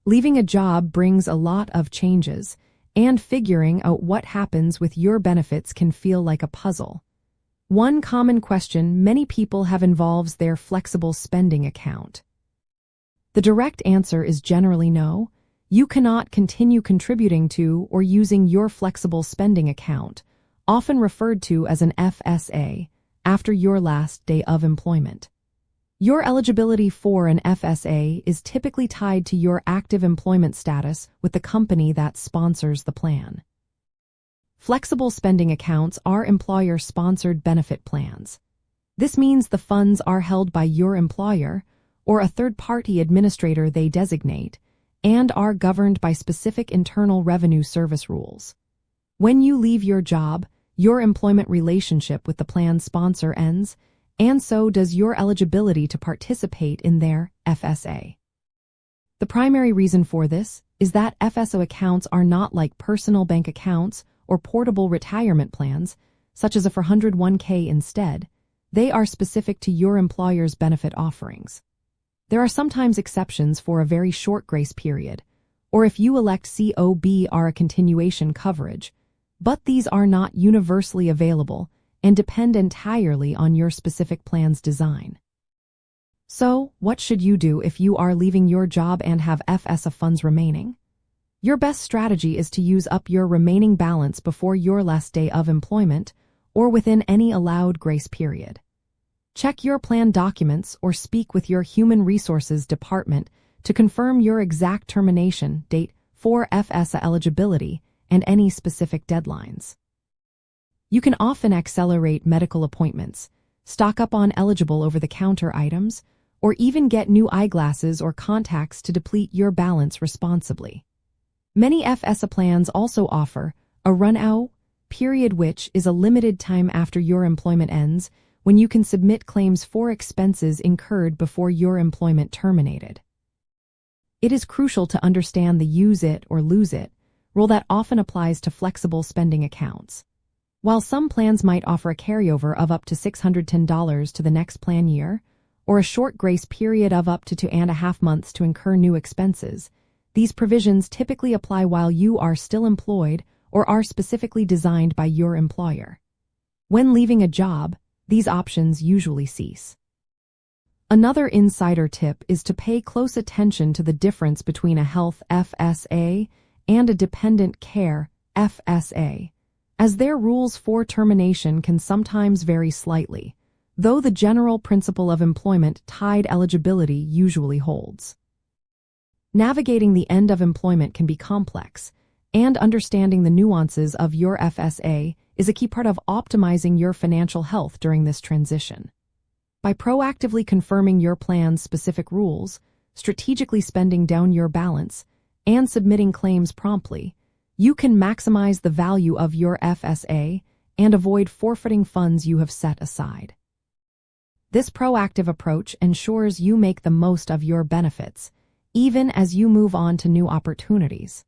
Leaving a job brings a lot of changes, and figuring out what happens with your benefits can feel like a puzzle. One common question many people have involves their flexible spending account. The direct answer is generally no. You cannot continue contributing to or using your flexible spending account, often referred to as an FSA, after your last day of employment. Your eligibility for an FSA is typically tied to your active employment status with the company that sponsors the plan. Flexible spending accounts are employer-sponsored benefit plans. This means the funds are held by your employer or a third-party administrator they designate and are governed by specific Internal Revenue Service rules. When you leave your job, your employment relationship with the plan sponsor ends, and so does your eligibility to participate in their FSA. The primary reason for this is that FSA accounts are not like personal bank accounts or portable retirement plans, such as a 401k instead. They are specific to your employer's benefit offerings. There are sometimes exceptions for a very short grace period, or if you elect COB are a continuation coverage, but these are not universally available and depend entirely on your specific plan's design. So, what should you do if you are leaving your job and have FSA funds remaining? Your best strategy is to use up your remaining balance before your last day of employment or within any allowed grace period. Check your plan documents or speak with your Human Resources Department to confirm your exact termination date for FSA eligibility and any specific deadlines. You can often accelerate medical appointments, stock up on eligible over-the-counter items, or even get new eyeglasses or contacts to deplete your balance responsibly. Many FSA plans also offer a run-out period, which is a limited time after your employment ends when you can submit claims for expenses incurred before your employment terminated. It is crucial to understand the use it or lose it rule that often applies to flexible spending accounts. While some plans might offer a carryover of up to $610 to the next plan year, or a short grace period of up to 2.5 months to incur new expenses, these provisions typically apply while you are still employed or are specifically designed by your employer. When leaving a job, these options usually cease. Another insider tip is to pay close attention to the difference between a health FSA and a dependent care FSA, as their rules for termination can sometimes vary slightly, though the general principle of employment-tied eligibility usually holds. Navigating the end of employment can be complex, and understanding the nuances of your FSA is a key part of optimizing your financial health during this transition. By proactively confirming your plan's specific rules, strategically spending down your balance, and submitting claims promptly, you can maximize the value of your FSA and avoid forfeiting funds you have set aside. This proactive approach ensures you make the most of your benefits, even as you move on to new opportunities.